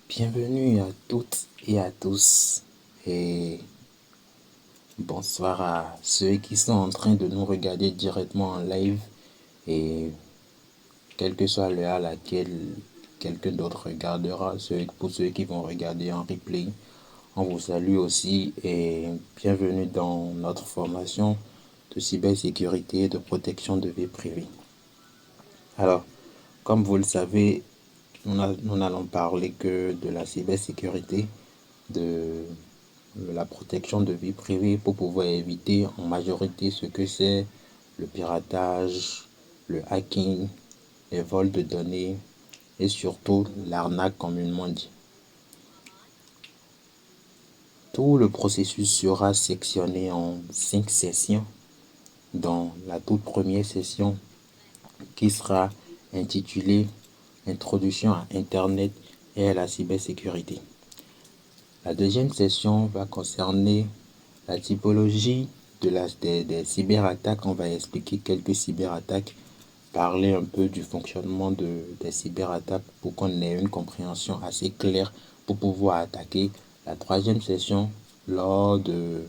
Bienvenue à toutes et à tous et bonsoir à ceux qui sont en train de nous regarder directement en live et quelle que soit l'heure à laquelle quelqu'un d'autre regardera, pour ceux qui vont regarder en replay, on vous salue aussi et bienvenue dans notre formation de cybersécurité et de protection de vie privée. Alors, comme vous le savez, nous n'allons parler que de la cybersécurité, de la protection de vie privée pour pouvoir éviter en majorité ce que c'est le piratage, le hacking, les vols de données et surtout l'arnaque communément dit. Tout le processus sera sectionné en 5 sessions, dans la toute première session qui sera intitulée Introduction à Internet et à la cybersécurité. La deuxième session va concerner la typologie des cyberattaques. On va expliquer quelques cyberattaques, parler un peu du fonctionnement des cyberattaques pour qu'on ait une compréhension assez claire pour pouvoir attaquer. La troisième session, lors de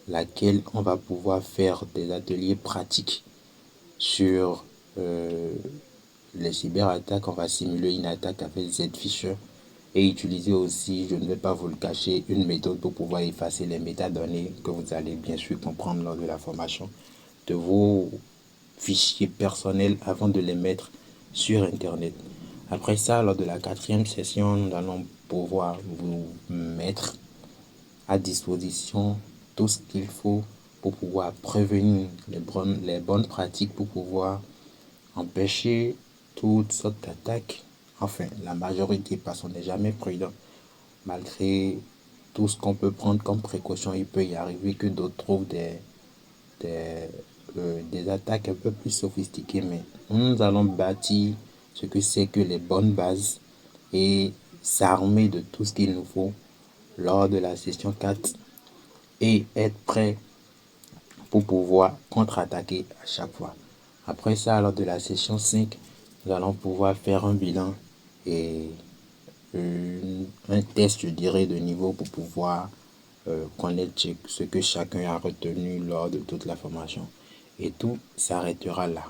laquelle on va pouvoir faire des ateliers pratiques sur les cyberattaques. On va simuler une attaque avec Z-Fisher et utiliser aussi, je ne vais pas vous le cacher, une méthode pour pouvoir effacer les métadonnées que vous allez bien sûr comprendre lors de la formation de vos fichiers personnels avant de les mettre sur Internet. Après ça, lors de la quatrième session, nous allons pouvoir vous mettre à disposition tout ce qu'il faut pour pouvoir prévenir les bonnes pratiques pour pouvoir empêcher toutes sortes d'attaques. Enfin, la majorité, parce qu'on n'est jamais prudent. Malgré tout ce qu'on peut prendre comme précaution, il peut y arriver que d'autres trouvent des attaques un peu plus sophistiquées. Mais nous allons bâtir ce que c'est que les bonnes bases et s'armer de tout ce qu'il nous faut lors de la session 4 et être prêt pour pouvoir contre-attaquer à chaque fois. Après ça, lors de la session 5, nous allons pouvoir faire un bilan et un test, je dirais, de niveau pour pouvoir connaître ce que chacun a retenu lors de toute la formation. Et tout s'arrêtera là.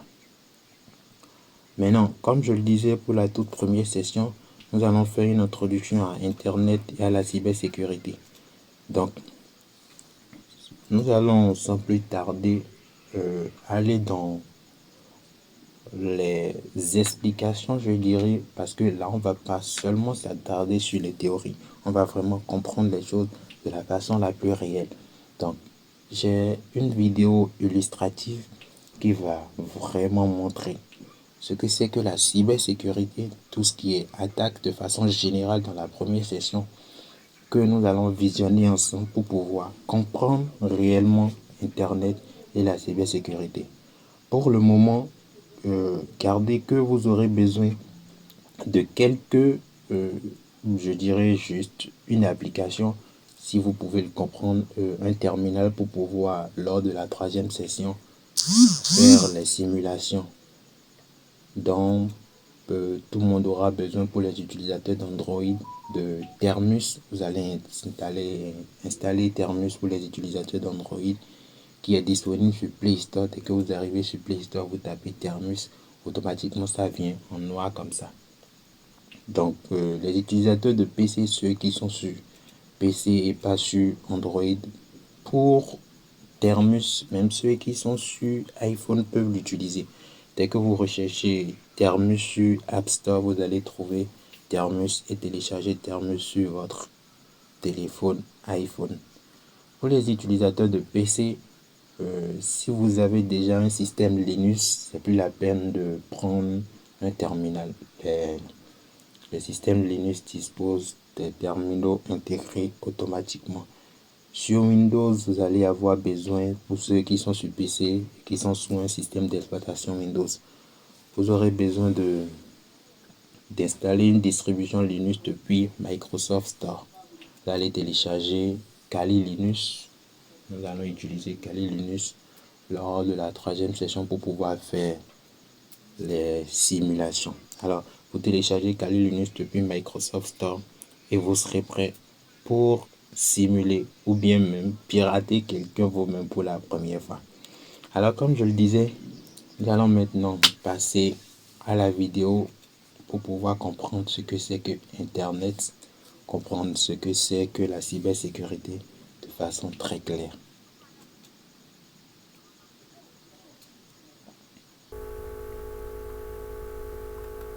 Maintenant, comme je le disais pour la toute première session, nous allons faire une introduction à Internet et à la cybersécurité. Donc, nous allons sans plus tarder aller dans les explications, je dirais, parce que là, on va pas seulement s'attarder sur les théories, on va vraiment comprendre les choses de la façon la plus réelle. Donc, j'ai une vidéo illustrative qui va vraiment montrer ce que c'est que la cybersécurité, tout ce qui est attaque de façon générale dans la première session que nous allons visionner ensemble pour pouvoir comprendre réellement Internet et la cybersécurité. Pour le moment, gardez que vous aurez besoin de quelques, je dirais juste une application, si vous pouvez le comprendre, un terminal pour pouvoir, lors de la troisième session, faire les simulations dont tout le monde aura besoin pour les utilisateurs d'Android de Thermus. Vous allez installer Thermus pour les utilisateurs d'Android qui est disponible sur Play Store. Dès que vous arrivez sur Play Store, vous tapez Thermus, automatiquement ça vient en noir comme ça. Donc les utilisateurs de PC, ceux qui sont sur PC et pas sur Android, pour Thermus, même ceux qui sont sur iPhone peuvent l'utiliser. Dès que vous recherchez Thermus sur App Store, vous allez trouver Thermus et télécharger Thermus sur votre téléphone iPhone. Pour les utilisateurs de PC, si vous avez déjà un système Linux, c'est plus la peine de prendre un terminal. Les systèmes Linux disposent des terminaux intégrés automatiquement. Sur Windows, vous allez avoir besoin, pour ceux qui sont sur PC, qui sont sous un système d'exploitation Windows, vous aurez besoin d'installer une distribution Linux depuis Microsoft Store. Vous allez télécharger Kali Linux. Nous allons utiliser Kali Linux lors de la troisième session pour pouvoir faire les simulations. Alors, vous téléchargez Kali Linux depuis Microsoft Store et vous serez prêt pour simuler ou bien même pirater quelqu'un vous-même pour la première fois. Alors comme je le disais, nous allons maintenant passer à la vidéo pour pouvoir comprendre ce que c'est que Internet, comprendre ce que c'est que la cybersécurité de façon très claire.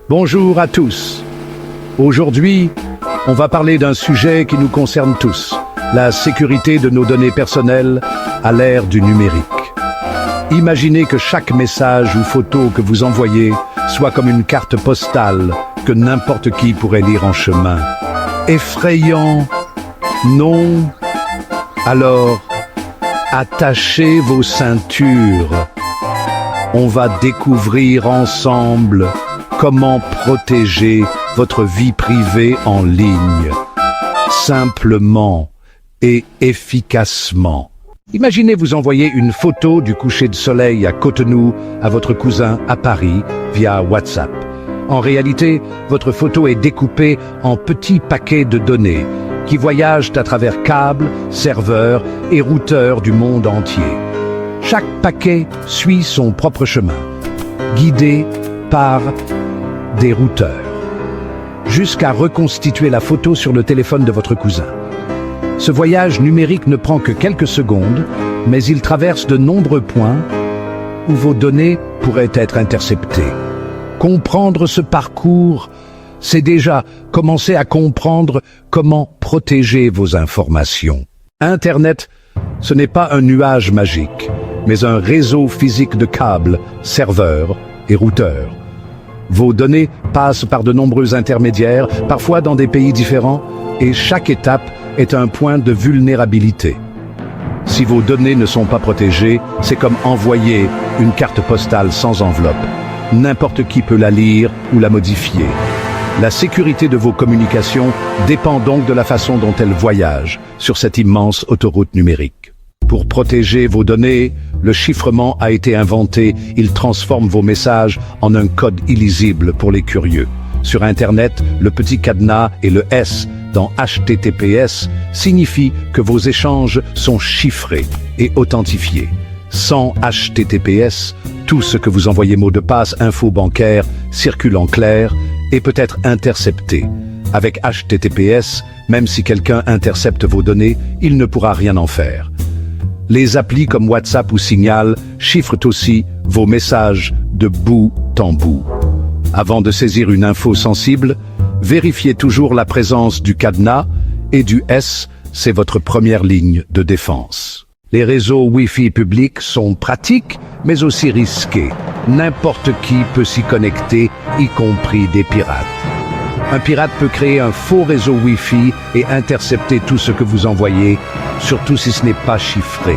Bonjour à tous. Aujourd'hui, on va parler d'un sujet qui nous concerne tous, la sécurité de nos données personnelles à l'ère du numérique. Imaginez que chaque message ou photo que vous envoyez soit comme une carte postale que n'importe qui pourrait lire en chemin. Effrayant, non? Alors, attachez vos ceintures. On va découvrir ensemble comment protéger votre vie privée en ligne, simplement et efficacement. Imaginez vous envoyer une photo du coucher de soleil à Cotonou à votre cousin à Paris via WhatsApp. En réalité, votre photo est découpée en petits paquets de données qui voyagent à travers câbles, serveurs et routeurs du monde entier. Chaque paquet suit son propre chemin, guidé par des routeurs, jusqu'à reconstituer la photo sur le téléphone de votre cousin. Ce voyage numérique ne prend que quelques secondes, mais il traverse de nombreux points où vos données pourraient être interceptées. Comprendre ce parcours, c'est déjà commencer à comprendre comment protéger vos informations. Internet, ce n'est pas un nuage magique, mais un réseau physique de câbles, serveurs et routeurs. Vos données passent par de nombreux intermédiaires, parfois dans des pays différents, et chaque étape est un point de vulnérabilité. Si vos données ne sont pas protégées, c'est comme envoyer une carte postale sans enveloppe. N'importe qui peut la lire ou la modifier. La sécurité de vos communications dépend donc de la façon dont elles voyagent sur cette immense autoroute numérique. Pour protéger vos données, le chiffrement a été inventé. Il transforme vos messages en un code illisible pour les curieux. Sur Internet, le petit cadenas et le S dans HTTPS signifie que vos échanges sont chiffrés et authentifiés. Sans HTTPS, tout ce que vous envoyez mot de passe, info bancaire, circule en clair et peut être intercepté. Avec HTTPS, même si quelqu'un intercepte vos données, il ne pourra rien en faire. Les applis comme WhatsApp ou Signal chiffrent aussi vos messages de bout en bout. Avant de saisir une info sensible, vérifiez toujours la présence du cadenas et du S, c'est votre première ligne de défense. Les réseaux Wi-Fi publics sont pratiques, mais aussi risqués. N'importe qui peut s'y connecter, y compris des pirates. Un pirate peut créer un faux réseau Wi-Fi et intercepter tout ce que vous envoyez, surtout si ce n'est pas chiffré.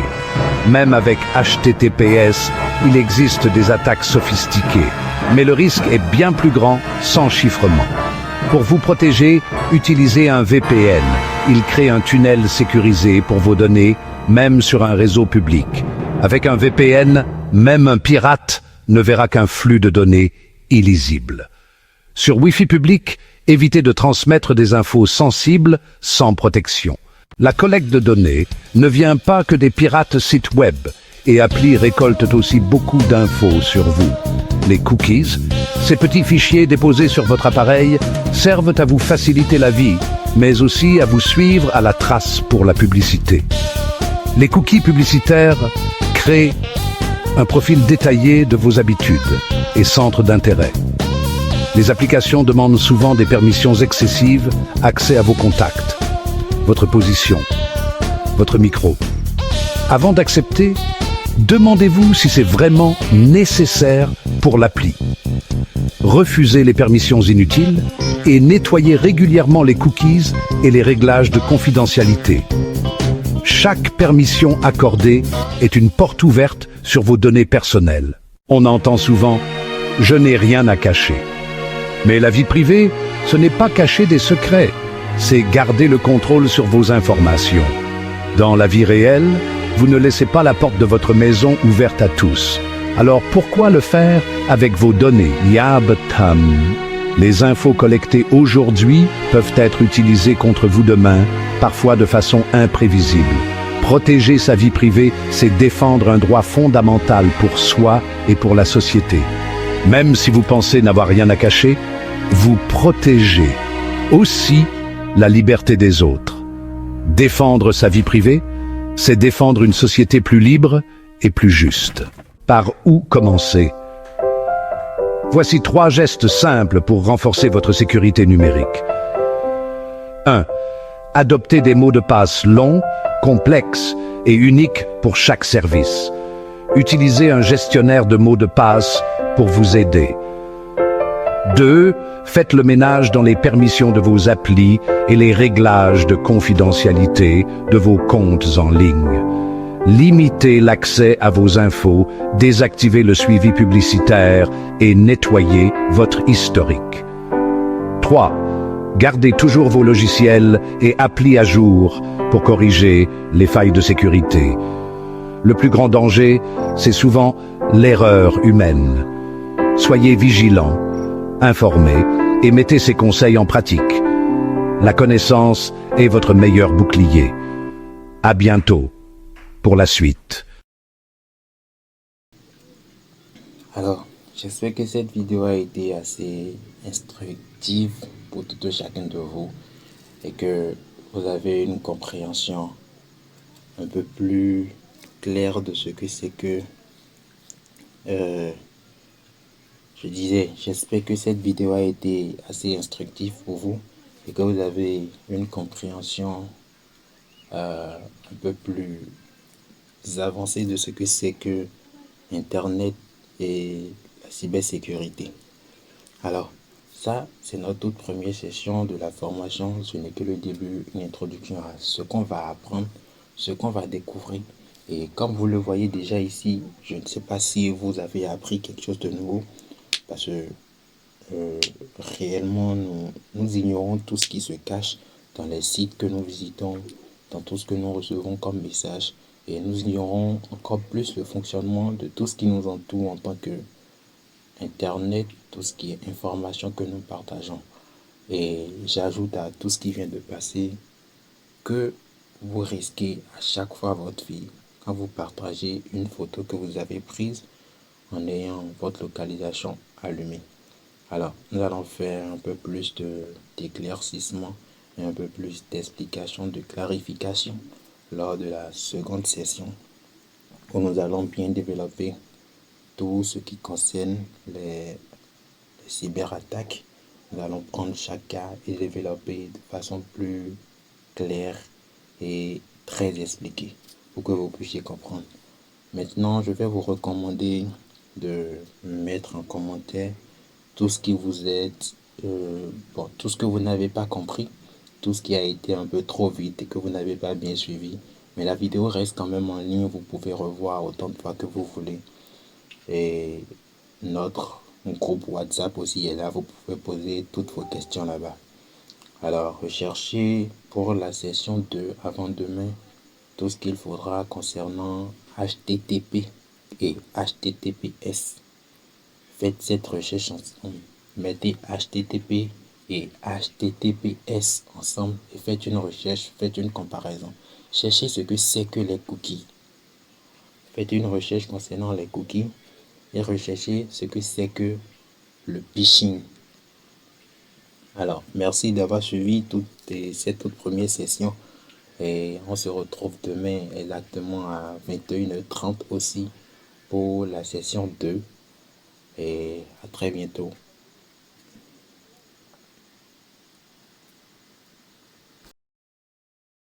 Même avec HTTPS, il existe des attaques sophistiquées, mais le risque est bien plus grand sans chiffrement. Pour vous protéger, utilisez un VPN. Il crée un tunnel sécurisé pour vos données, même sur un réseau public. Avec un VPN, même un pirate ne verra qu'un flux de données illisible. Sur Wi-Fi public, évitez de transmettre des infos sensibles sans protection. La collecte de données ne vient pas que des pirates sites web, et applis récoltent aussi beaucoup d'infos sur vous. Les cookies, ces petits fichiers déposés sur votre appareil, servent à vous faciliter la vie, mais aussi à vous suivre à la trace pour la publicité. Les cookies publicitaires créent un profil détaillé de vos habitudes et centres d'intérêt. Les applications demandent souvent des permissions excessives, accès à vos contacts, votre position, votre micro. Avant d'accepter, demandez-vous si c'est vraiment nécessaire pour l'appli. Refusez les permissions inutiles et nettoyez régulièrement les cookies et les réglages de confidentialité. Chaque permission accordée est une porte ouverte sur vos données personnelles. On entend souvent « je n'ai rien à cacher ». Mais la vie privée, ce n'est pas cacher des secrets, c'est garder le contrôle sur vos informations. Dans la vie réelle, vous ne laissez pas la porte de votre maison ouverte à tous. Alors pourquoi le faire avec vos données? Yabatam. Les infos collectées aujourd'hui peuvent être utilisées contre vous demain, parfois de façon imprévisible. Protéger sa vie privée, c'est défendre un droit fondamental pour soi et pour la société. Même si vous pensez n'avoir rien à cacher, vous protégez aussi la liberté des autres. Défendre sa vie privée, c'est défendre une société plus libre et plus juste. Par où commencer? Voici 3 gestes simples pour renforcer votre sécurité numérique. 1. Adoptez des mots de passe longs, complexes et uniques pour chaque service. Utilisez un gestionnaire de mots de passe pour vous aider. 2. Faites le ménage dans les permissions de vos applis et les réglages de confidentialité de vos comptes en ligne. Limitez l'accès à vos infos, désactivez le suivi publicitaire et nettoyez votre historique. 3. Gardez toujours vos logiciels et applis à jour pour corriger les failles de sécurité. Le plus grand danger, c'est souvent l'erreur humaine. Soyez vigilants, informés et mettez ces conseils en pratique. La connaissance est votre meilleur bouclier. À bientôt pour la suite. Alors, j'espère que cette vidéo a été assez instructive pour tout et chacun de vous et que vous avez une compréhension un peu plus claire de ce que c'est que je disais. J'espère que cette vidéo a été assez instructive pour vous et que vous avez une compréhension un peu plus avancée de ce que c'est que Internet et la cybersécurité. Alors, ça, c'est notre toute première session de la formation. Ce n'est que le début, une introduction à ce qu'on va apprendre, ce qu'on va découvrir. Et comme vous le voyez déjà ici, je ne sais pas si vous avez appris quelque chose de nouveau, parce que réellement, nous ignorons tout ce qui se cache dans les sites que nous visitons, dans tout ce que nous recevons comme message. Et nous ignorons encore plus le fonctionnement de tout ce qui nous entoure en tant que Internet, tout ce qui est information que nous partageons. Et j'ajoute à tout ce qui vient de passer que vous risquez à chaque fois votre vie quand vous partagez une photo que vous avez prise en ayant votre localisation allumée. Alors, nous allons faire un peu plus d'éclaircissement et un peu plus d'explication, de clarification lors de la seconde session où nous allons bien développer tout ce qui concerne les cyberattaques. Nous allons prendre chaque cas et développer de façon plus claire et très expliquée pour que vous puissiez comprendre. Maintenant, je vais vous recommander de mettre en commentaire tout ce qui vous aide, tout ce que vous n'avez pas compris, tout ce qui a été un peu trop vite et que vous n'avez pas bien suivi. Mais la vidéo reste quand même en ligne, vous pouvez revoir autant de fois que vous voulez. Et notre groupe WhatsApp aussi est là, vous pouvez poser toutes vos questions là-bas. Alors, recherchez pour la session 2 avant demain tout ce qu'il faudra concernant HTTP et HTTPS. Faites cette recherche ensemble. Mettez HTTP et HTTPS ensemble et faites une recherche, faites une comparaison. Cherchez ce que c'est que les cookies. Faites une recherche concernant les cookies et recherchez ce que c'est que le phishing. Alors, merci d'avoir suivi cette toute première session et on se retrouve demain exactement à 21h30 aussi pour la session 2 et à très bientôt.